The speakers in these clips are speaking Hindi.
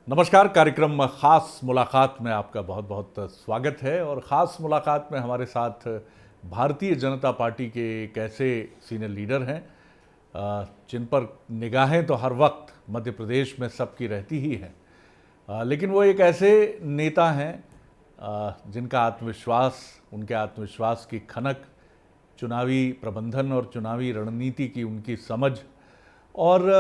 नमस्कार। कार्यक्रम ख़ास मुलाकात में आपका बहुत बहुत स्वागत है। और ख़ास मुलाकात में हमारे साथ भारतीय जनता पार्टी के एक ऐसे सीनियर लीडर हैं जिन पर निगाहें तो हर वक्त मध्य प्रदेश में सबकी रहती ही हैं, लेकिन वो एक ऐसे नेता हैं जिनका आत्मविश्वास, उनके आत्मविश्वास की खनक, चुनावी प्रबंधन और चुनावी रणनीति की उनकी समझ और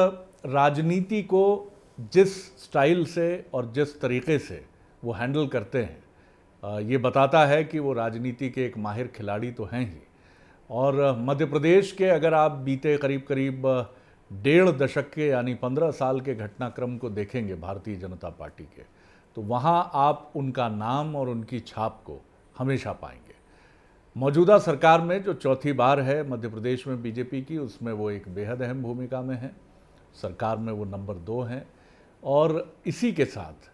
राजनीति को जिस स्टाइल से और जिस तरीके से वो हैंडल करते हैं, ये बताता है कि वो राजनीति के एक माहिर खिलाड़ी तो हैं ही। और मध्य प्रदेश के अगर आप बीते करीब करीब 1.5 दशक के यानी 15 साल के घटनाक्रम को देखेंगे भारतीय जनता पार्टी के, तो वहाँ आप उनका नाम और उनकी छाप को हमेशा पाएंगे। मौजूदा सरकार में जो चौथी बार है मध्य प्रदेश में बीजेपी की, उसमें वो एक बेहद अहम भूमिका में है। सरकार में वो नंबर 2 हैं। और इसी के साथ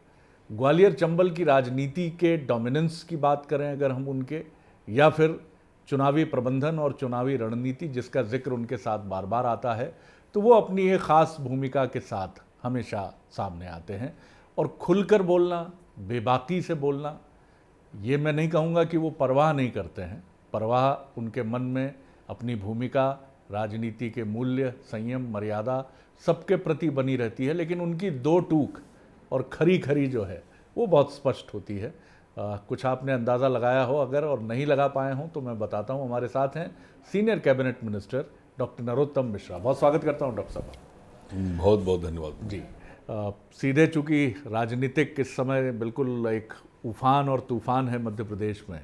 ग्वालियर चंबल की राजनीति के डोमिनेंस की बात करें अगर हम उनके, या फिर चुनावी प्रबंधन और चुनावी रणनीति जिसका जिक्र उनके साथ बार बार आता है, तो वो अपनी एक ख़ास भूमिका के साथ हमेशा सामने आते हैं। और खुलकर बोलना, बेबाकी से बोलना, ये मैं नहीं कहूँगा कि वो परवाह नहीं करते हैं। परवाह उनके मन में अपनी भूमिका, राजनीति के मूल्य, संयम, मर्यादा सबके प्रति बनी रहती है, लेकिन उनकी दो टूक और खरी खरी जो है वो बहुत स्पष्ट होती है। कुछ आपने अंदाज़ा लगाया हो अगर और नहीं लगा पाए हों तो मैं बताता हूँ। हमारे साथ हैं senior cabinet minister doctor Narottam Mishra. बहुत स्वागत करता हूँ डॉक्टर साहब। बहुत बहुत धन्यवाद जी। सीधे चूँकि राजनीतिक इस समय बिल्कुल एक उफान और तूफ़ान है मध्य प्रदेश में,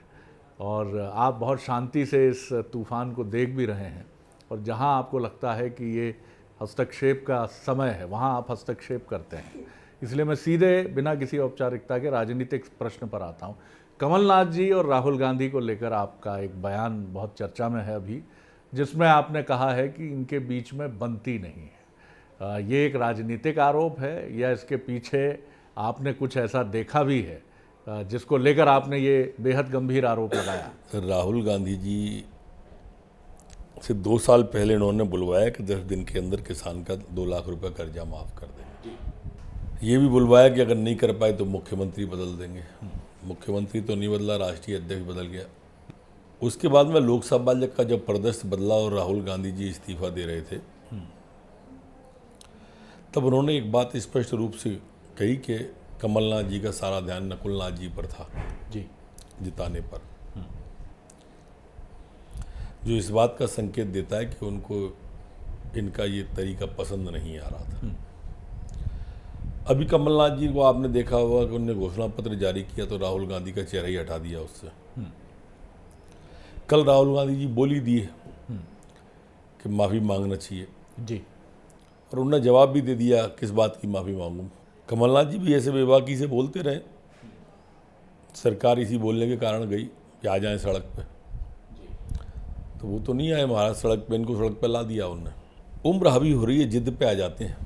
और आप बहुत शांति से इस तूफ़ान को देख भी रहे हैं, और जहाँ आपको लगता है कि ये हस्तक्षेप का समय है वहाँ आप हस्तक्षेप करते हैं। इसलिए मैं सीधे बिना किसी औपचारिकता के राजनीतिक प्रश्न पर आता हूँ। कमलनाथ जी और राहुल गांधी को लेकर आपका एक बयान बहुत चर्चा में है अभी, जिसमें आपने कहा है कि इनके बीच में बनती नहीं है। ये एक राजनीतिक आरोप है या इसके पीछे आपने कुछ ऐसा देखा भी है जिसको लेकर आपने ये बेहद गंभीर आरोप लगाया? राहुल गांधी जी से 2 साल पहले इन्होंने बुलवाया कि 10 दिन के अंदर किसान का 2 लाख रुपए कर्जा माफ़ कर देंगे। ये भी बुलवाया कि अगर नहीं कर पाए तो मुख्यमंत्री बदल देंगे। मुख्यमंत्री तो नहीं बदला, राष्ट्रीय अध्यक्ष बदल गया। उसके बाद में लोकसभा का जब परिदृश्य बदला और राहुल गांधी जी इस्तीफा दे रहे थे, तब उन्होंने एक बात स्पष्ट रूप से कही कि कमलनाथ जी का सारा ध्यान नकुलनाथ जी पर था जी, जिताने पर, जो इस बात का संकेत देता है कि उनको इनका ये तरीका पसंद नहीं आ रहा था। अभी कमलनाथ जी को आपने देखा होगा कि उन्होंने घोषणा पत्र जारी किया तो राहुल गांधी का चेहरा ही हटा दिया उससे। कल राहुल गांधी जी बोली दी है कि माफ़ी मांगना चाहिए जी, और उन्होंने जवाब भी दे दिया किस बात की माफ़ी मांगूं। कमलनाथ जी भी ऐसे बेबाकी से बोलते रहे, सरकार इसी बोलने के कारण गई कि आ जाएं सड़क पे, तो वो तो नहीं आए महाराष्ट्र सड़क पे, इनको सड़क पे ला दिया उन्होंने। उम्र हावी हो रही है, जिद पे आ जाते हैं।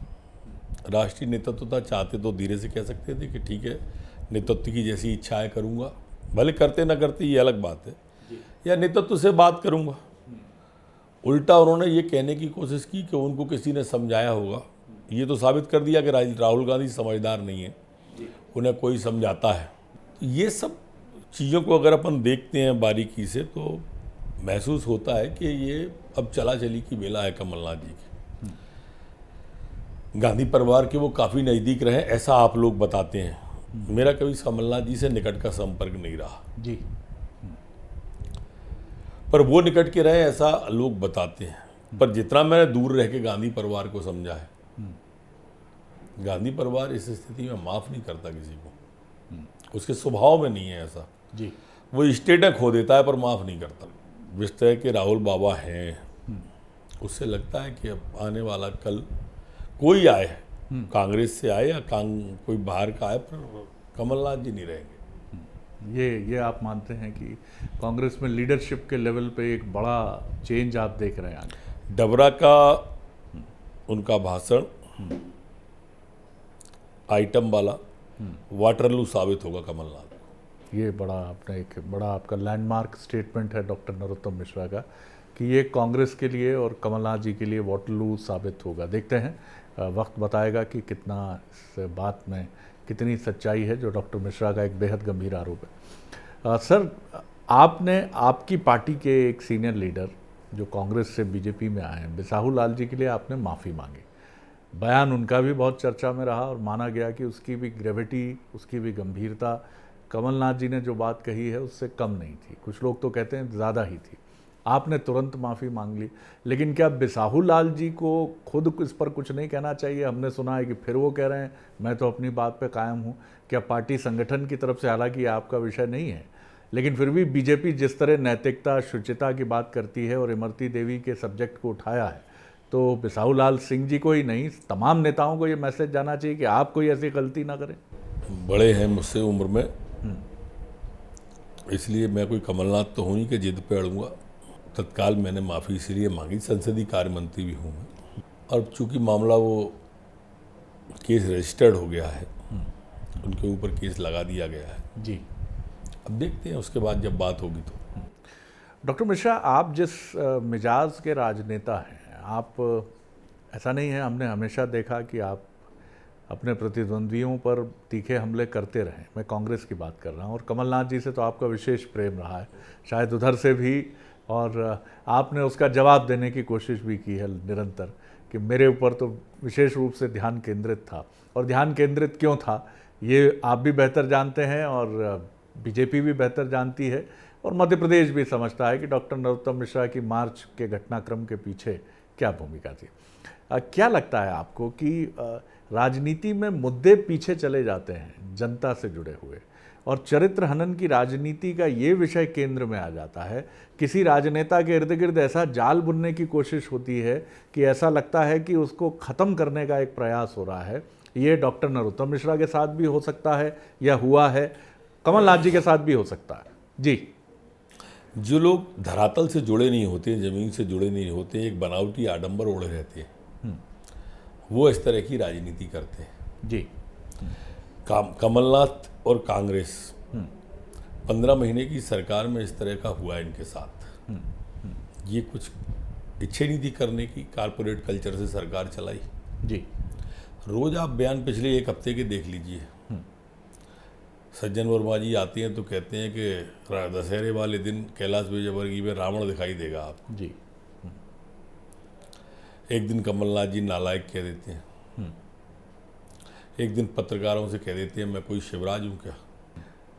राष्ट्रीय नेतृत्वता चाहते तो धीरे से कह सकते थे कि ठीक है, नेतृत्व की जैसी इच्छा है करूँगा, भले करते ना करते ये अलग बात है, या नेतृत्व से बात करूँगा। उल्टा उन्होंने ये कहने की कोशिश की कि उनको किसी ने समझाया होगा। ये तो साबित कर दिया कि राहुल गांधी समझदार नहीं है, उन्हें कोई समझाता है। तो ये सब चीज़ों को अगर अपन देखते हैं बारीकी से तो महसूस होता है कि ये अब चला चली की बेला है कमलनाथ जी की। गांधी परिवार के वो काफ़ी नज़दीक रहे ऐसा आप लोग बताते हैं। मेरा कभी कमलनाथ जी से निकट का संपर्क नहीं रहा जी, पर वो निकट के रहे ऐसा लोग बताते हैं। पर जितना मैंने दूर रह के गांधी परिवार को समझा है, गांधी परिवार इस स्थिति में माफ़ नहीं करता किसी को, उसके स्वभाव में नहीं है ऐसा जी। वो स्टेटस खो देता है पर माफ़ नहीं करता। जिस तरह के राहुल बाबा हैं, उससे लगता है कि अब आने वाला कल कोई आए, कांग्रेस से आए या कोई बाहर का आए, पर कमलनाथ जी नहीं रहेंगे। ये आप मानते हैं कि कांग्रेस में लीडरशिप के लेवल पे एक बड़ा चेंज आप देख रहे हैं आगे? डबरा का उनका भाषण आइटम वाला वाटरलू साबित होगा कमलनाथ। ये बड़ा आपने एक बड़ा आपका लैंडमार्क स्टेटमेंट है डॉक्टर नरोत्तम मिश्रा का कि ये कांग्रेस के लिए और कमलनाथ जी के लिए वाटरलू साबित होगा। देखते हैं, वक्त बताएगा कि कितना इस बात में कितनी सच्चाई है जो डॉक्टर मिश्रा का एक बेहद गंभीर आरोप है। सर, आपने आपकी पार्टी के एक सीनियर लीडर जो कांग्रेस से बीजेपी में आए हैं, बिसाहू लाल जी के लिए आपने माफ़ी मांगी। बयान उनका भी बहुत चर्चा में रहा और माना गया कि उसकी भी ग्रेविटी, उसकी भी गंभीरता कमलनाथ जी ने जो बात कही है उससे कम नहीं थी, कुछ लोग तो कहते हैं ज़्यादा ही थी। आपने तुरंत माफ़ी मांग ली, लेकिन क्या बिसाहू लाल जी को खुद इस पर कुछ नहीं कहना चाहिए? हमने सुना है कि फिर वो कह रहे हैं मैं तो अपनी बात पे कायम हूँ। क्या पार्टी संगठन की तरफ से, हालांकि ये आपका विषय नहीं है, लेकिन फिर भी बीजेपी जिस तरह नैतिकता, शुचिता की बात करती है और इमरती देवी के सब्जेक्ट को उठाया है, तो बिसाहू लाल सिंह जी को ही नहीं, तमाम नेताओं को ये मैसेज जाना चाहिए कि आप कोई ऐसी गलती ना करें। बड़े हैं मुझसे उम्र में, इसलिए मैं कोई कमलनाथ तो हूँ नहीं कि जिद पे अड़ूंगा। तत्काल मैंने माफ़ी इसीलिए मांगी, संसदीय कार्य मंत्री भी हूँ मैं, और चूंकि मामला वो केस रजिस्टर्ड हो गया है, उनके ऊपर केस लगा दिया गया है जी। अब देखते हैं उसके बाद जब बात होगी तो। डॉक्टर मिश्रा, आप जिस मिजाज के राजनेता हैं, आप, ऐसा नहीं है, हमने हमेशा देखा कि आप अपने प्रतिद्वंद्वियों पर तीखे हमले करते रहे। मैं कांग्रेस की बात कर रहा हूँ, और कमलनाथ जी से तो आपका विशेष प्रेम रहा है, शायद उधर से भी, और आपने उसका जवाब देने की कोशिश भी की है निरंतर कि मेरे ऊपर तो विशेष रूप से ध्यान केंद्रित था। और ध्यान केंद्रित क्यों था ये आप भी बेहतर जानते हैं और बीजेपी भी बेहतर जानती है, और मध्य प्रदेश भी समझता है कि डॉक्टर नरोत्तम मिश्रा की मार्च के घटनाक्रम के पीछे क्या भूमिका थी। क्या लगता है आपको कि राजनीति में मुद्दे पीछे चले जाते हैं जनता से जुड़े हुए, और चरित्र हनन की राजनीति का ये विषय केंद्र में आ जाता है? किसी राजनेता के इर्द गिर्द ऐसा जाल बुनने की कोशिश होती है कि ऐसा लगता है कि उसको ख़त्म करने का एक प्रयास हो रहा है। ये डॉक्टर नरोत्तम मिश्रा के साथ भी हो सकता है या हुआ है, कमलनाथ जी के साथ भी हो सकता है जी। जो लोग धरातल से जुड़े नहीं होते, ज़मीन से जुड़े नहीं होते, एक बनावटी आडंबर ओढ़े रहते हैं, वो इस तरह की राजनीति करते हैं जी। कमलनाथ और कांग्रेस 15 महीने की सरकार में इस तरह का हुआ इनके साथ। ये कुछ इच्छा नहीं थी करने की, कारपोरेट कल्चर से सरकार चलाई जी। रोज आप बयान पिछले एक हफ्ते के देख लीजिए। सज्जन वर्मा जी आते हैं तो कहते हैं कि दशहरे वाले दिन कैलाश विजयवर्गीय में रावण दिखाई देगा आपको जी। एक दिन कमलनाथ जी नालायक कह देते हैं, एक दिन पत्रकारों से कह देते हैं मैं कोई शिवराज हूँ क्या।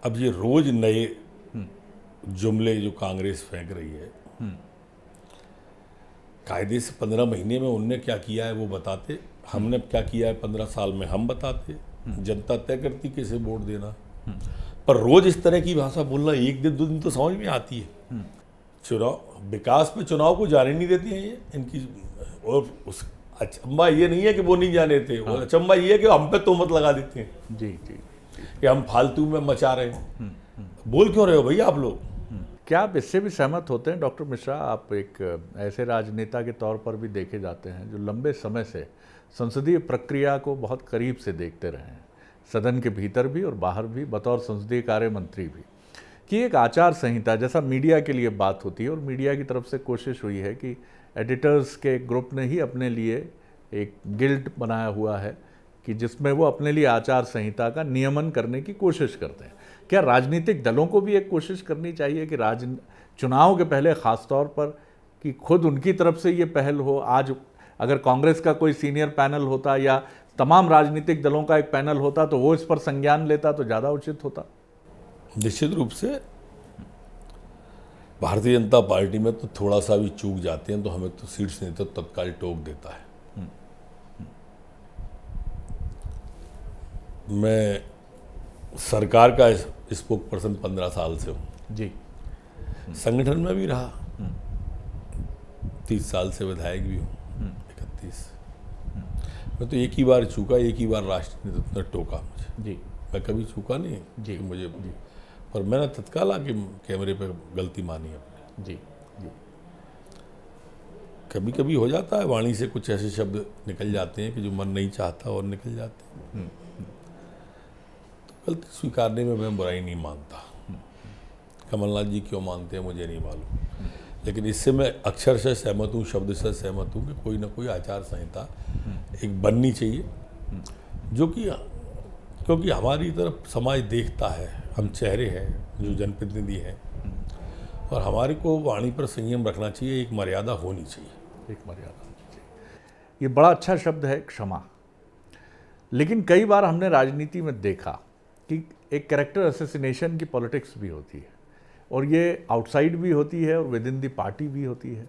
अब ये रोज नए जुमले जो कांग्रेस फेंक रही है, कायदे से 15 महीने में उनने क्या किया है वो बताते, हमने क्या किया है 15 साल में हम बताते, जनता तय करती किसे वोट देना। पर रोज इस तरह की भाषा बोलना, एक दिन 2 दिन तो समझ में आती है। चुनाव, विकास पे चुनाव को जाने नहीं देती हैं ये इनकी। और उस अचंबा ये नहीं है कि वो नहीं जाने थे, और अचंबा ये है कि हम पे तोहमत लगा देते हैं जी जी कि हम फालतू में मचा रहे हैं। बोल क्यों रहे हो भैया आप लोग? क्या आप इससे भी सहमत होते हैं डॉक्टर मिश्रा? आप एक ऐसे राजनेता के तौर पर भी देखे जाते हैं जो लंबे समय से संसदीय प्रक्रिया को बहुत करीब से देखते रहे हैं, सदन के भीतर भी और बाहर भी, बतौर संसदीय कार्य मंत्री भी, कि एक आचार संहिता जैसा मीडिया के लिए बात होती है, और मीडिया की तरफ से कोशिश हुई है कि एडिटर्स के ग्रुप ने ही अपने लिए एक गिल्ड बनाया हुआ है कि जिसमें वो अपने लिए आचार संहिता का नियमन करने की कोशिश करते हैं। क्या राजनीतिक दलों को भी एक कोशिश करनी चाहिए कि चुनाव के पहले ख़ास तौर पर कि खुद उनकी तरफ से ये पहल हो? आज अगर कांग्रेस का कोई सीनियर पैनल होता या तमाम राजनीतिक दलों का एक पैनल होता तो वो इस पर संज्ञान लेता तो ज़्यादा उचित होता। निश्चित रूप से भारतीय जनता पार्टी में तो थोड़ा सा भी चूक जाते हैं तो हमें तो शीर्ष नेतृत्व तत्काल टोक देता है। मैं सरकार का स्पोक पर्सन 15 साल से हूँ जी। संगठन में भी रहा, 30 साल से विधायक भी हूँ, 31। मैं तो एक ही बार चूका, एक ही बार राष्ट्रीय नेतृत्व ने टोका मुझे जी। मैं कभी चूका नहीं जी। कि मुझे जी। पर मैंने तत्काल आके कैमरे पे गलती मानी अपनी। जी जी। कभी कभी हो जाता है, वाणी से कुछ ऐसे शब्द निकल जाते हैं कि जो मन नहीं चाहता और निकल जाते हैं, तो गलती स्वीकारने में मैं बुराई नहीं मानता। कमलनाथ जी क्यों मानते हैं मुझे नहीं मालूम, लेकिन इससे मैं अक्षर से सहमत हूँ, शब्द से सहमत हूँ कि कोई ना कोई आचार संहिता एक बननी चाहिए जो कि क्योंकि हमारी तरफ समाज देखता है, हम चेहरे हैं जो जनप्रतिनिधि हैं, और हमारे को वाणी पर संयम रखना चाहिए, एक मर्यादा होनी चाहिए। एक मर्यादा होनी चाहिए। ये बड़ा अच्छा शब्द है, क्षमा। लेकिन कई बार हमने राजनीति में देखा कि एक कैरेक्टर असैसिनेशन की पॉलिटिक्स भी होती है, और ये आउटसाइड भी होती है और विद इन दी पार्टी भी होती है,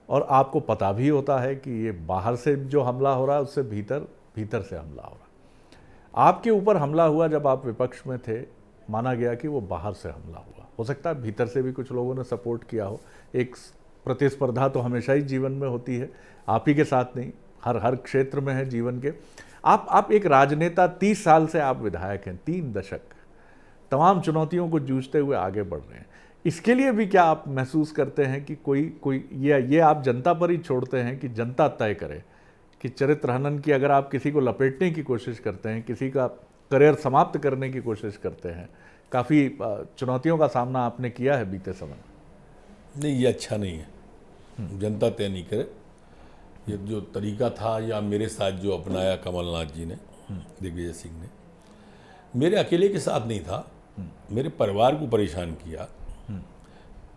और आपको पता भी होता है कि ये बाहर से जो हमला हो रहा है उससे भीतर से हमला हो रहा है। आपके ऊपर हमला हुआ जब आप विपक्ष में थे, माना गया कि वो बाहर से हमला हुआ, हो सकता है भीतर से भी कुछ लोगों ने सपोर्ट किया हो। एक प्रतिस्पर्धा तो हमेशा ही जीवन में होती है, आप ही के साथ नहीं, हर क्षेत्र में है जीवन के। आप एक राजनेता, 30 साल से आप विधायक हैं, 3 दशक, तमाम चुनौतियों को जूझते हुए आगे बढ़ रहे हैं। इसके लिए भी क्या आप महसूस करते हैं कि कोई ये आप जनता पर ही छोड़ते हैं कि जनता तय करे कि चरित्र हनन की, अगर आप किसी को लपेटने की कोशिश करते हैं, किसी का करियर समाप्त करने की कोशिश करते हैं, काफ़ी चुनौतियों का सामना आपने किया है बीते समय में। नहीं, ये अच्छा नहीं है, जनता तय नहीं करे। ये जो तरीका था या मेरे साथ जो अपनाया कमलनाथ जी ने, दिग्विजय सिंह ने, मेरे अकेले के साथ नहीं था, मेरे परिवार को परेशान किया,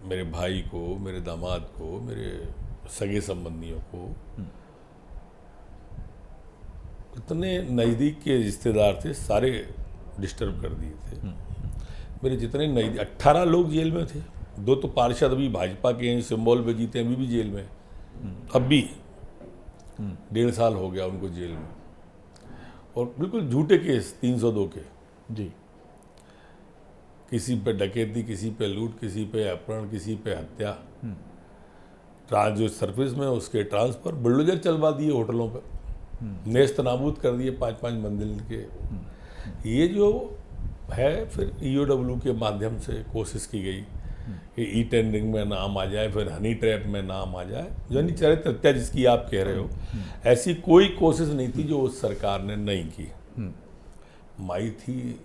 मेरे भाई को, मेरे दामाद को, मेरे सगे संबंधियों को, इतने नज़दीक के रिश्तेदार थे, सारे डिस्टर्ब कर दिए थे। मेरे जितने नज़दीक 18 लोग जेल में थे, 2 तो पार्षद अभी भाजपा के हैं, सिंबल पे जीते, अभी भी जेल में, अब भी 1.5 साल हो गया उनको जेल में, और बिल्कुल झूठे केस 302 के जी। किसी पे डकैती, किसी पे लूट, किसी पे अपहरण, किसी पे हत्या, जो सर्विस में उसके ट्रांसफर, बुलडोजर चलवा दिए होटलों पे, नेस्त नाबूद कर दिए 5-5 मंजिल के। ये जो है, फिर EOW के माध्यम से कोशिश की गई कि ई टेंडरिंग में नाम आ जाए, फिर हनी ट्रैप में नाम आ जाए, यानी चरित्र हत्या जिसकी आप कह रहे हो, ऐसी कोई कोशिश नहीं थी जो उस सरकार ने नहीं की। माई थी,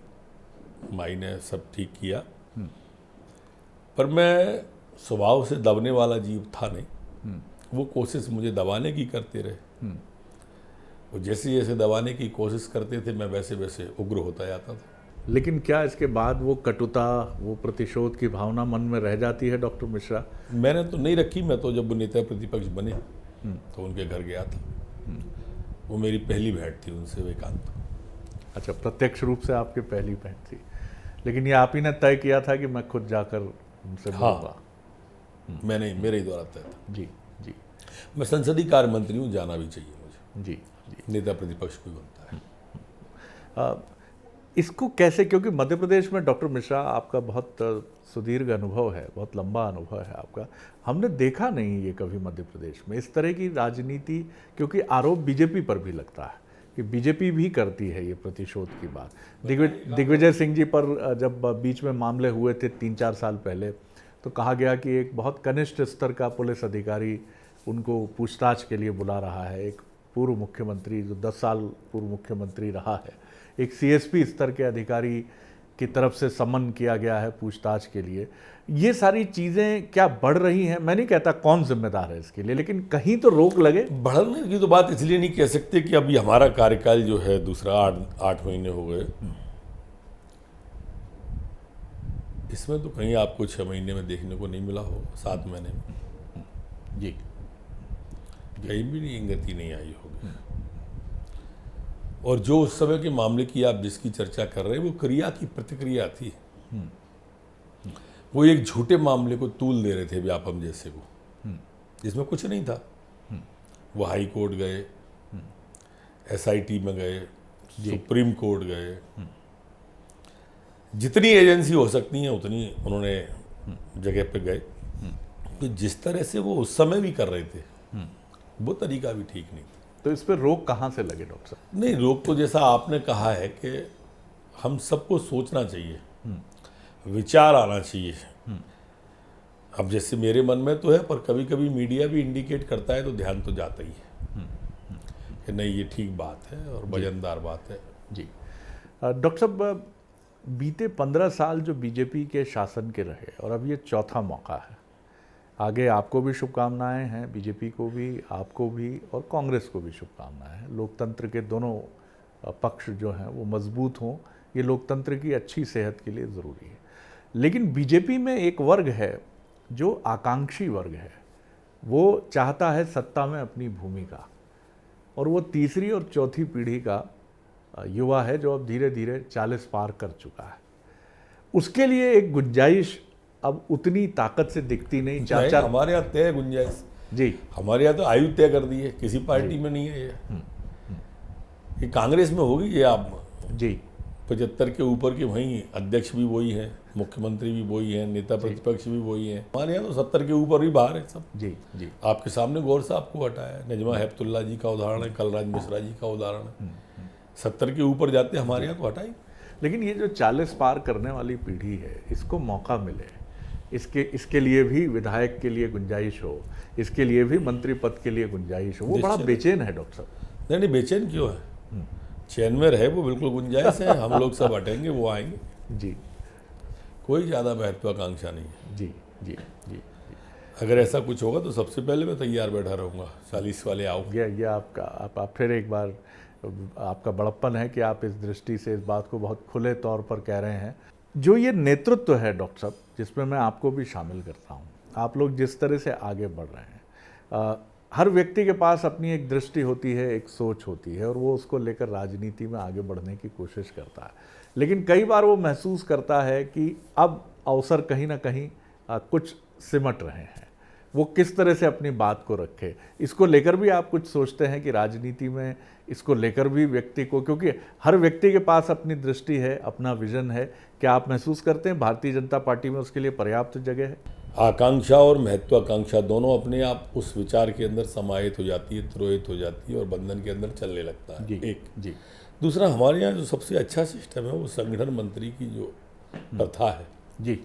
माई ने सब ठीक किया, पर मैं स्वभाव से दबने वाला जीव था नहीं। वो कोशिश मुझे दबाने की करते रहे, वो जैसे जैसे दबाने की कोशिश करते थे मैं वैसे वैसे उग्र होता जाता था। लेकिन क्या इसके बाद वो कटुता, वो प्रतिशोध की भावना मन में रह जाती है डॉक्टर मिश्रा? मैंने तो नहीं रखी, मैं तो जब वो नेता प्रतिपक्ष बने तो उनके घर गया था, वो मेरी पहली भेंट थी उनसे, एकांत। अच्छा, प्रत्यक्ष रूप से आपकी पहली भेंट थी, लेकिन ये आप ही ने तय किया था कि मैं खुद जाकर उनसे मिलूंगा? मैंने, मेरे ही द्वारा तय था। जी जी। मैं संसदीय कार्य मंत्री हूँ, जाना भी चाहिए मुझे। जी जी। नेता प्रतिपक्ष कोई बनता है। इसको कैसे, क्योंकि मध्य प्रदेश में डॉक्टर मिश्रा आपका बहुत सुदीर्घ अनुभव है, बहुत लंबा अनुभव है आपका, हमने देखा नहीं ये कभी मध्य प्रदेश में इस तरह की राजनीति, क्योंकि आरोप बीजेपी पर भी लगता है कि बीजेपी भी करती है ये प्रतिशोध की बात। दिग्विजय सिंह जी पर जब बीच में मामले हुए थे 3-4 साल पहले, तो कहा गया कि एक बहुत कनिष्ठ स्तर का पुलिस अधिकारी उनको पूछताछ के लिए बुला रहा है, एक पूर्व मुख्यमंत्री जो 10 साल पूर्व मुख्यमंत्री रहा है, एक CSP स्तर के अधिकारी की तरफ से समन किया गया है पूछताछ के लिए। ये सारी चीज़ें क्या बढ़ रही हैं? मैं नहीं कहता कौन जिम्मेदार है इसके लिए, लेकिन कहीं तो रोक लगे। बढ़ने की तो बात इसलिए नहीं कह सकते कि अभी हमारा कार्यकाल जो है दूसरा 8 महीने हो गए, इसमें तो कहीं आपको 6 महीने में देखने को नहीं मिला हो, 7 महीने में जी कहीं भी नहीं गति नहीं आई होगी। और जो उस समय के मामले की आप जिसकी चर्चा कर रहे हैं, वो क्रिया की प्रतिक्रिया थी। वो एक झूठे मामले को तूल दे रहे थे व्यापम जैसे को, जिसमें कुछ नहीं था। वो हाई कोर्ट गए, SIT में गए, सुप्रीम कोर्ट गए, जितनी एजेंसी हो सकती हैं उतनी उन्होंने जगह पे गए। तो जिस तरह से वो उस समय भी कर रहे थे, वो तरीका भी ठीक नहीं था। तो इस पर रोक कहाँ से लगे डॉक्टर साहब? नहीं, रोक तो जैसा आपने कहा है कि हम सबको सोचना चाहिए, विचार आना चाहिए। अब जैसे मेरे मन में तो है, पर कभी कभी मीडिया भी इंडिकेट करता है तो ध्यान तो जाता ही है कि नहीं ये ठीक बात है और वजनदार बात है। जी डॉक्टर साहब, बीते 15 साल जो बीजेपी के शासन के रहे और अब ये चौथा मौका है, आगे आपको भी शुभकामनाएं हैं, बीजेपी को भी, आपको भी और कांग्रेस को भी शुभकामनाएं हैं। लोकतंत्र के दोनों पक्ष जो हैं वो मजबूत हों, ये लोकतंत्र की अच्छी सेहत के लिए ज़रूरी है। लेकिन बीजेपी में एक वर्ग है जो आकांक्षी वर्ग है, वो चाहता है सत्ता में अपनी भूमिका, और वो तीसरी और चौथी पीढ़ी का युवा है जो अब धीरे धीरे 40 पार कर चुका है। उसके लिए एक गुंजाइश अब उतनी ताकत से दिखती नहीं। चाचा हमारे यहाँ तय गुंजाइश जी, हमारे यहाँ तो आयु तय कर दी है, किसी पार्टी में नहीं है ये कांग्रेस में होगी। ये आप जी 75 के ऊपर के वहीं अध्यक्ष भी वही हैं, मुख्यमंत्री भी वही हैं, नेता प्रतिपक्ष भी वही हैं। हमारे यहाँ तो 70 के ऊपर ही बाहर है सब। जी जी आपके सामने गौर साहब को हटाया है, नजमा हेपतुल्ला जी का उदाहरण है, कलराज मिश्रा जी का उदाहरण है। 70 के ऊपर जाते हमारे यहाँ तो हटाई। लेकिन ये जो 40 पार करने वाली पीढ़ी है, इसको मौका मिले, इसके लिए भी विधायक के लिए गुंजाइश हो, इसके लिए भी मंत्री पद के लिए गुंजाइश हो, वो बड़ा बेचैन है डॉक्टर साहब। नहीं बेचैन क्यों है, चैन में रहे, वो बिल्कुल गुंजाइश है। हम लोग सब हटेंगे, वो आएंगे जी। कोई ज़्यादा महत्वाकांक्षा नहीं है। जी जी जी। अगर ऐसा कुछ होगा तो सबसे पहले मैं तैयार बैठा रहूँगा, 40 वाले आओ। ये आपका आप फिर एक बार आपका बड़प्पन है कि आप इस दृष्टि से इस बात को बहुत खुले तौर पर कह रहे हैं। जो ये नेतृत्व है डॉक्टर साहब, जिसमें मैं आपको भी शामिल करता हूँ, आप लोग जिस तरह से आगे बढ़ रहे हैं, हर व्यक्ति के पास अपनी एक दृष्टि होती है, एक सोच होती है, और वो उसको लेकर राजनीति में आगे बढ़ने की कोशिश करता है। लेकिन कई बार वो महसूस करता है कि अब अवसर कहीं ना कहीं कुछ सिमट रहे हैं, वो किस तरह से अपनी बात को रखे। इसको लेकर भी आप कुछ सोचते हैं कि राजनीति में इसको लेकर भी व्यक्ति को, क्योंकि हर व्यक्ति के पास अपनी दृष्टि है, अपना विजन है, क्या आप महसूस करते हैं भारतीय जनता पार्टी में उसके लिए पर्याप्त जगह है? आकांक्षा और महत्वाकांक्षा दोनों अपने आप उस विचार के अंदर समाहित हो जाती है, तिरोहित हो जाती है और बंधन के अंदर चलने लगता है। जी, एक जी। दूसरा, हमारे यहाँ जो सबसे अच्छा सिस्टम है वो संगठन मंत्री की जो प्रथा है जी,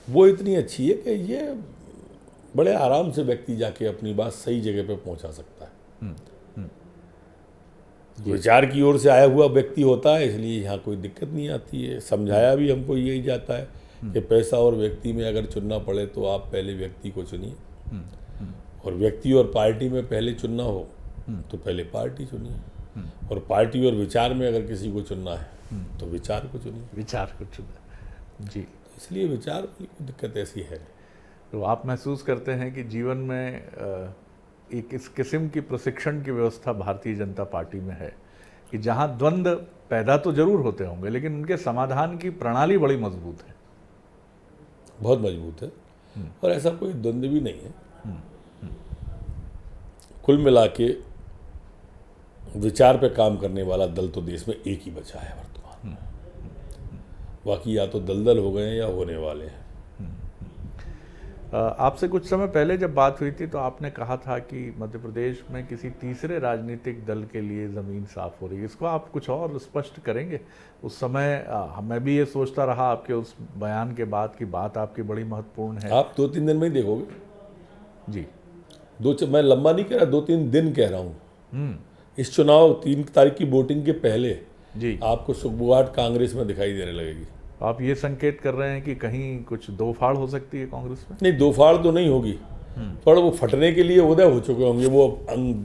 वो इतनी अच्छी है कि ये बड़े आराम से व्यक्ति जाके अपनी बात सही जगह पे पहुंचा सकता है। विचार की ओर से आया हुआ व्यक्ति होता है, इसलिए यहाँ कोई दिक्कत नहीं आती है। समझाया भी हमको यही जाता है कि पैसा और व्यक्ति में अगर चुनना पड़े तो आप पहले व्यक्ति को चुनिए, और व्यक्ति और पार्टी में पहले चुनना हो तो पहले पार्टी चुनिए, और पार्टी और विचार में अगर किसी को चुनना है तो विचार को चुनिए। विचार को चुना जी। इसलिए विचार की कोई दिक्कत ऐसी है नहीं। तो आप महसूस करते हैं कि जीवन में एक इस किस्म की प्रशिक्षण की व्यवस्था भारतीय जनता पार्टी में है कि जहां द्वंद्व पैदा तो जरूर होते होंगे, लेकिन उनके समाधान की प्रणाली बड़ी मजबूत है, बहुत मजबूत है, और ऐसा कोई द्वंद्व भी नहीं है। कुल मिला के विचार पे काम करने वाला दल तो देश में एक ही बचा है वर्तमान में, बाकी या तो दलदल हो गए हैं या होने वाले हैं। आपसे कुछ समय पहले जब बात हुई थी तो आपने कहा था कि मध्य प्रदेश में किसी तीसरे राजनीतिक दल के लिए ज़मीन साफ हो रही है। इसको आप कुछ और स्पष्ट करेंगे? उस समय मैं भी ये सोचता रहा आपके उस बयान के बाद की बात आपकी बड़ी महत्वपूर्ण है। आप 2-3 दिन में ही देखोगे जी। मैं लंबा नहीं कह रहा, 2-3 दिन कह रहा हूँ। इस चुनाव 3 तारीख की वोटिंग के पहले जी आपको सुखबुगाहट कांग्रेस में दिखाई देने लगेगी। आप ये संकेत कर रहे हैं कि कहीं कुछ दो फाड़ हो सकती है कांग्रेस में? नहीं, दो फाड़ तो नहीं होगी, पर वो फटने के लिए उदय हो चुके होंगे, वो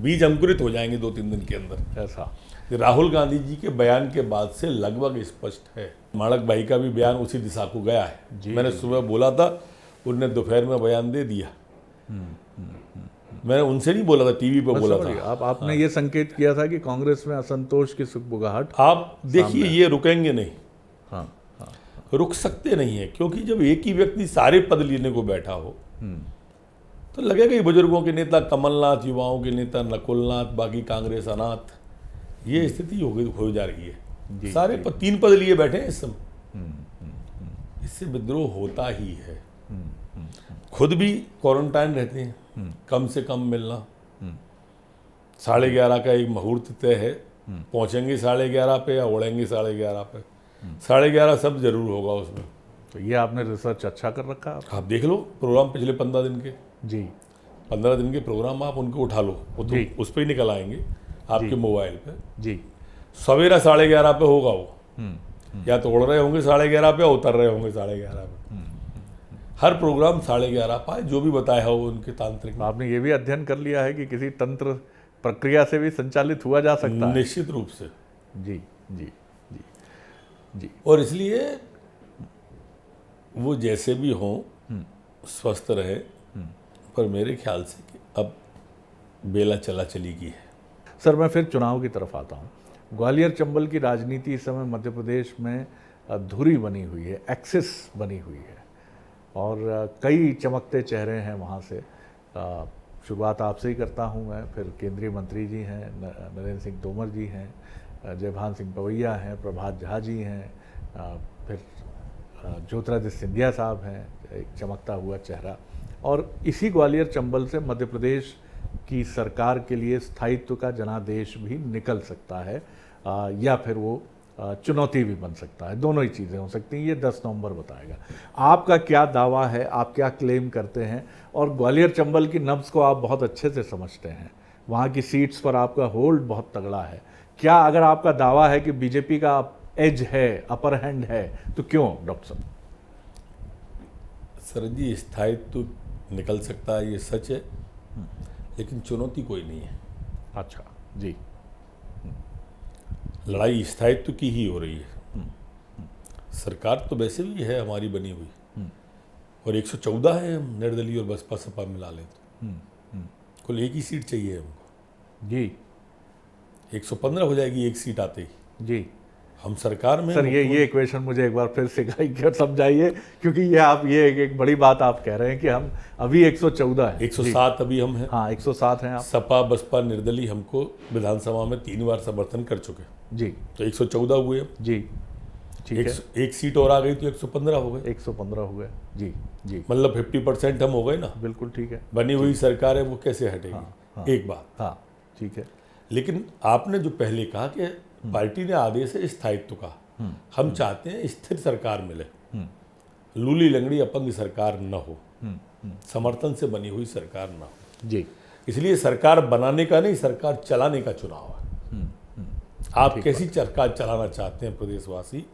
बीज अंकुरित हो जाएंगे 2-3 दिन के अंदर। ऐसा राहुल गांधी जी के बयान के बाद से लगभग स्पष्ट है। माणक भाई का भी बयान उसी दिशा को गया है। मैंने सुबह बोला था, उनने दोपहर में बयान दे दिया। मैंने उनसे नहीं बोला था, टीवी पे बोला था। आपने ये संकेत किया था कि कांग्रेस में असंतोष की सुखबुगाहट। आप देखिए, ये रुकेंगे नहीं। हाँ, रुक सकते नहीं है, क्योंकि जब एक ही व्यक्ति सारे पद लेने को बैठा हो तो लगेगा ही बुजुर्गों के नेता कमलनाथ, युवाओं के नेता नकुलनाथ, बाकी कांग्रेस अनाथ, ये स्थिति हो जा रही है। सारे 3 पद लिए बैठे हैं इस समय। इससे विद्रोह होता ही है। खुद भी क्वारंटाइन रहते हैं, कम से कम मिलना। 11:30 का एक मुहूर्त तय है, पहुंचेंगे 11:30 पे या उड़ेंगे 11:30 पे। 11:30 सब जरूर होगा उसमें। तो ये आपने रिसर्च अच्छा कर रखा है? आप देख लो प्रोग्राम पिछले 15 दिन के। जी, 15 दिन के प्रोग्राम आप उनको उठा लो, वो तो उस पर ही निकल आएंगे आपके मोबाइल पे। जी, सवेरा 11:30 पे होगा वो। या तो उड़ रहे होंगे 11:30 पे, या उतर रहे होंगे 11:30 पे। हर प्रोग्राम 11:30 पाए, जो भी बताया हो उनके तांत्रिक। आपने ये भी अध्ययन कर लिया है कि किसी तंत्र प्रक्रिया से भी संचालित हुआ जा सकता है? निश्चित रूप से। जी जी जी जी। और इसलिए वो जैसे भी हों स्वस्थ रहे, पर मेरे ख्याल से कि अब बेला चला चली की है। सर मैं फिर चुनाव की तरफ आता हूँ। ग्वालियर चंबल की राजनीति इस समय मध्य प्रदेश में धुरी बनी हुई है, एक्सिस बनी हुई है और कई चमकते चेहरे हैं वहाँ से। शुरुआत आपसे ही करता हूँ मैं, फिर केंद्रीय मंत्री जी हैं, नरेंद्र सिंह तोमर जी हैं, जयभान सिंह पवैया हैं, प्रभात झा जी हैं, फिर ज्योतिरादित्य सिंधिया साहब हैं, एक चमकता हुआ चेहरा। और इसी ग्वालियर चंबल से मध्य प्रदेश की सरकार के लिए स्थायित्व का जनादेश भी निकल सकता है या फिर वो चुनौती भी बन सकता है, दोनों ही चीज़ें हो सकती हैं। ये 10 नवंबर बताएगा। आपका क्या दावा है, आप क्या क्लेम करते हैं? और ग्वालियर चंबल की नब्ज़ को आप बहुत अच्छे से समझते हैं, वहाँ की सीट्स पर आपका होल्ड बहुत तगड़ा है। क्या अगर आपका दावा है कि बीजेपी का एज है, अपर हैंड है, तो क्यों डॉक्टर साहब? सर जी, स्थायित्व निकल सकता है, ये सच है, लेकिन चुनौती कोई नहीं है। अच्छा जी। लड़ाई स्थायित्व की ही हो रही है। सरकार तो वैसे भी है हमारी बनी हुई, और 114 है, हम निर्दलीय और बसपा सपा मिला लें तो कुल एक ही सीट चाहिए हमको जी। 115 हो जाएगी एक सीट आते ही। जी हम सरकार में। सर ये इक्वेशन मुझे एक बार फिर से समझाइए, क्योंकि ये आप ये एक बड़ी बात आप कह रहे हैं कि हम अभी 114 है, 107 अभी हम हैं। हाँ 107 हैं आप। सपा बसपा निर्दलीय हमको विधानसभा में 3 बार समर्थन कर चुके जी, तो 114 हुए। जी ठीक है, एक सीट और आ गई तो 115 हो गए, 115 हो गए। जी जी मतलब 50% हम हो गए ना। बिल्कुल ठीक है। बनी हुई सरकार है, वो कैसे हटेगी? हाँ, एक बात। हाँ ठीक है। लेकिन आपने जो पहले कहा कि पार्टी ने आदेश है स्थायित्व का, हम चाहते हैं स्थिर सरकार मिले, लूली लंगड़ी अपंग सरकार न हो, समर्थन से बनी हुई सरकार न हो। जी इसलिए सरकार बनाने का नहीं, सरकार चलाने का चुनाव है। आप कैसी सरकार चलाना चाहते हैं प्रदेशवासी?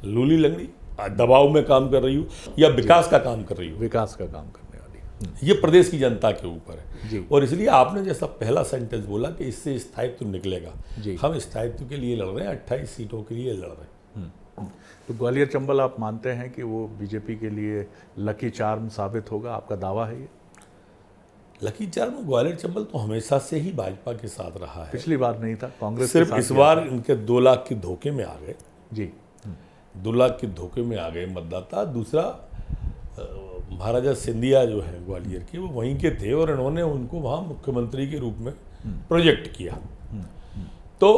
लूली लंगड़ी दबाव में काम कर रही हो या विकास का काम कर रही हो? विकास का काम करने वाली। ये प्रदेश की जनता के ऊपर है। जी। और इसलिए आपने जैसा पहला सेंटेंस बोला कि इससे स्थायित्व निकलेगा, जी। हम स्थायित्व के लिए लड़ रहे हैं, 28 सीटों के लिए लड़ रहे हैं। तो ग्वालियर चंबल आप मानते हैं कि वो बीजेपी के लिए लकी चार्म साबित होगा? आपका दावा है ये? लकी चार्म ग्वालियर चंबल तो हमेशा से ही भाजपा के साथ रहा है। पिछली बार नहीं था, कांग्रेस के सिर्फ साथ इस किया बार था। इनके 2 लाख के धोखे में आ गए। जी 2 लाख के धोखे में आ गए मतदाता। दूसरा, महाराजा सिंधिया जो है ग्वालियर के, वो वहीं के थे और इन्होंने उनको वहाँ मुख्यमंत्री के रूप में प्रोजेक्ट किया। तो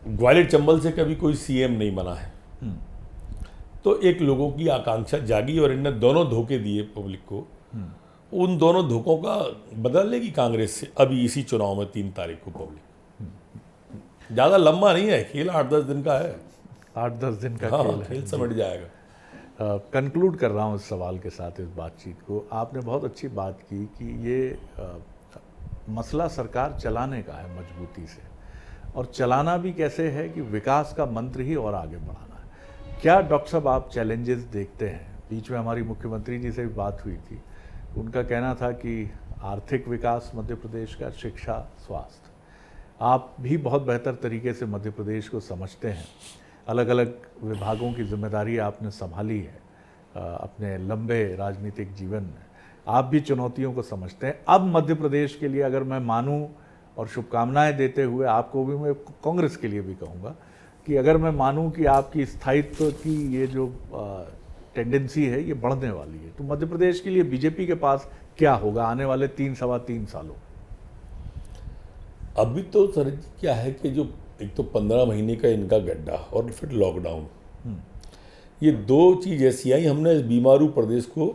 ग्वालियर चंबल से कभी कोई सीएम नहीं बना है। तो एक लोगों की आकांक्षा जागी और इनने दोनों धोखे दिए पब्लिक को। उन दोनों धोखों का बदल लेगी कांग्रेस से अभी इसी चुनाव में 3 तारीख को पब्लिक। ज़्यादा लंबा नहीं है खेल, 8-10 दिन का है। 8-10 दिन का हाँ, खेल है। खेल समझ जाएगा। कंक्लूड कर रहा हूँ इस सवाल के साथ इस बातचीत को। आपने बहुत अच्छी बात की कि ये मसला सरकार चलाने का है मजबूती से, और चलाना भी कैसे है कि विकास का मंत्र ही और आगे बढ़ाना है। क्या डॉक्टर साहब आप चैलेंजेस देखते हैं? बीच में हमारी मुख्यमंत्री जी से भी बात हुई थी, उनका कहना था कि आर्थिक विकास मध्य प्रदेश का, शिक्षा, स्वास्थ्य, आप भी बहुत बेहतर तरीके से मध्य प्रदेश को समझते हैं। अलग अलग विभागों की जिम्मेदारी आपने संभाली है अपने लंबे राजनीतिक जीवन में। आप भी चुनौतियों को समझते हैं। अब मध्य प्रदेश के लिए अगर मैं मानूं, और शुभकामनाएं देते हुए आपको भी, मैं कांग्रेस के लिए भी कहूँगा कि अगर मैं मानूं कि आपकी स्थायित्व की ये जो टेंडेंसी है ये बढ़ने वाली है, तो मध्य प्रदेश के लिए बीजेपी के पास क्या होगा आने वाले 3-3.25 सालों? अभी तो सर जी क्या है कि जो एक तो 15 महीने का इनका गड्ढा और फिर लॉकडाउन, ये 2 चीज़ ऐसी आई। हमने इस बीमारू प्रदेश को,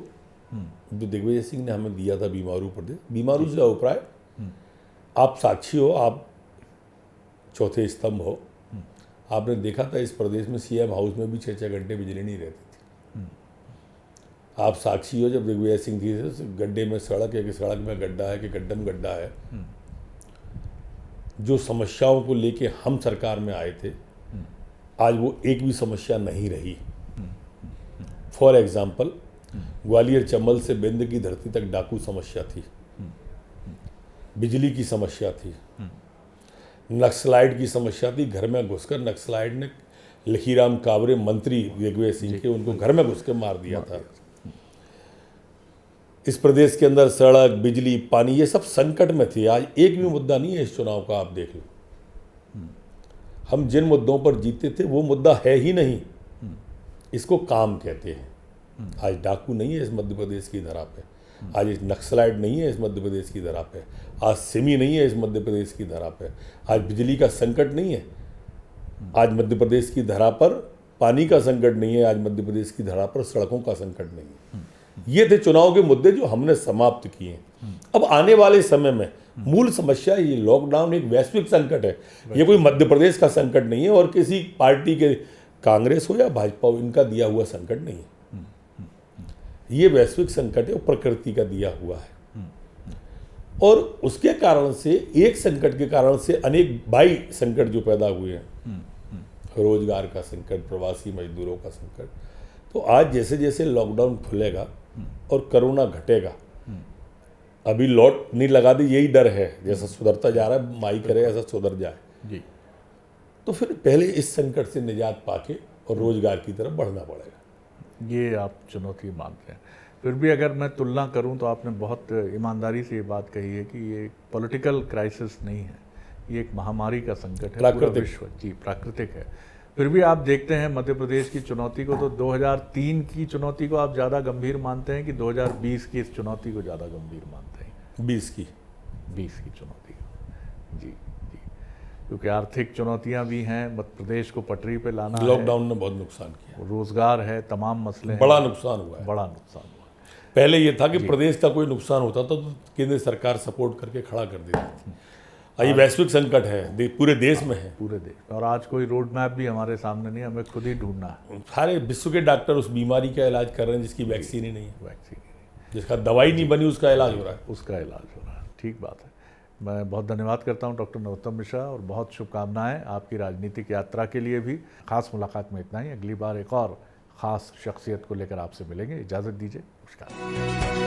जो दिग्विजय सिंह ने हमें दिया था बीमारू प्रदेश, बीमारू से अभिप्राय, आप साक्षी हो, आप चौथे स्तंभ हो। आपने देखा था इस प्रदेश में सीएम हाउस में भी 6-6 घंटे बिजली नहीं रहती थी। आप साक्षी हो जब दिग्विजय सिंह थी, गड्ढे में सड़क है कि सड़क में गड्ढा है कि गड्ढे में गड्ढा है। जो समस्याओं को लेके हम सरकार में आए थे, आज वो एक भी समस्या नहीं रही। फॉर एग्जाम्पल, ग्वालियर चंबल से बिंद की धरती तक डाकू समस्या थी, बिजली की समस्या थी, नक्सलाइट की समस्या थी, घर में घुसकर नक्सलाइट ने लखीराम कावरे मंत्री दिग्विजय सिंह के उनको घर में घुस के मार दिया था। इस प्रदेश के अंदर सड़क, बिजली, पानी ये सब संकट में थे। आज एक भी मुद्दा नहीं है इस चुनाव का, आप देख लो। हम जिन मुद्दों पर जीते थे वो मुद्दा है ही नहीं, इसको काम कहते हैं। आज डाकू नहीं है इस मध्य प्रदेश की धरा पे, आज इस नक्सलाइट नहीं है इस मध्य प्रदेश की धरा पे, आज सिमी नहीं है इस मध्य प्रदेश की धरा पे, आज बिजली का संकट नहीं है, आज मध्य प्रदेश की धरा पर पानी का संकट नहीं है, आज मध्य प्रदेश की धरा पर सड़कों का संकट नहीं है। ये थे चुनाव के मुद्दे जो हमने समाप्त किए। अब आने वाले समय में मूल समस्या ये लॉकडाउन एक वैश्विक संकट है, ये कोई मध्य प्रदेश का संकट नहीं है और किसी पार्टी के, कांग्रेस हो या भाजपा हो, इनका दिया हुआ संकट नहीं है। ये वैश्विक संकट है, प्रकृति का दिया हुआ है। और उसके कारण से, एक संकट के कारण से अनेक बाई संकट जो पैदा हुए हैं, रोजगार का संकट, प्रवासी मजदूरों का संकट। तो आज जैसे जैसे लॉकडाउन खुलेगा और कोरोना घटेगा, अभी लौट नहीं लगा दी, यही डर है, जैसा सुधरता जा रहा है माई करे ऐसा सुधर जाए जी। तो फिर पहले इस संकट से निजात पाके और रोजगार की तरफ बढ़ना पड़ेगा। ये आप चुनौती मानते हैं। फिर भी अगर मैं तुलना करूं तो आपने बहुत ईमानदारी से ये बात कही है कि ये पॉलिटिकल क्राइसिस नहीं है, ये एक महामारी का संकट है, पूरा विश्व जी प्राकृतिक है। फिर भी आप देखते हैं मध्य प्रदेश की चुनौती को, तो 2003 की चुनौती को आप ज़्यादा गंभीर मानते हैं कि 2020 की इस चुनौती को ज़्यादा गंभीर मानते हैं? 20 की चुनौती को जी जी, क्योंकि आर्थिक चुनौतियां भी हैं, मध्य प्रदेश को पटरी पे लाना, लॉकडाउन ने बहुत नुकसान किया, रोजगार है, तमाम मसले, बड़ा नुकसान हुआ है। बड़ा नुकसान हुआ। पहले ये था कि प्रदेश का कोई नुकसान होता था तो केंद्र सरकार सपोर्ट करके खड़ा कर देती थी। ये वैश्विक संकट है, पूरे देश में है, पूरे देश में। और आज कोई रोड मैप भी हमारे सामने नहीं, हमें खुद ही ढूंढना है। सारे विश्व के डॉक्टर उस बीमारी का इलाज कर रहे हैं जिसकी वैक्सीन ही नहीं है, वैक्सीन, जिसका दवाई नहीं बनी उसका इलाज हो रहा है, उसका इलाज हो रहा है। ठीक बात है। मैं बहुत धन्यवाद करता हूं डॉक्टर नरोत्तम मिश्रा, और बहुत शुभकामनाएं आपकी राजनीतिक यात्रा के लिए भी। खास मुलाकात में इतना ही, अगली बार एक और ख़ास शख्सियत को लेकर आपसे मिलेंगे। इजाज़त दीजिए, नमस्कार।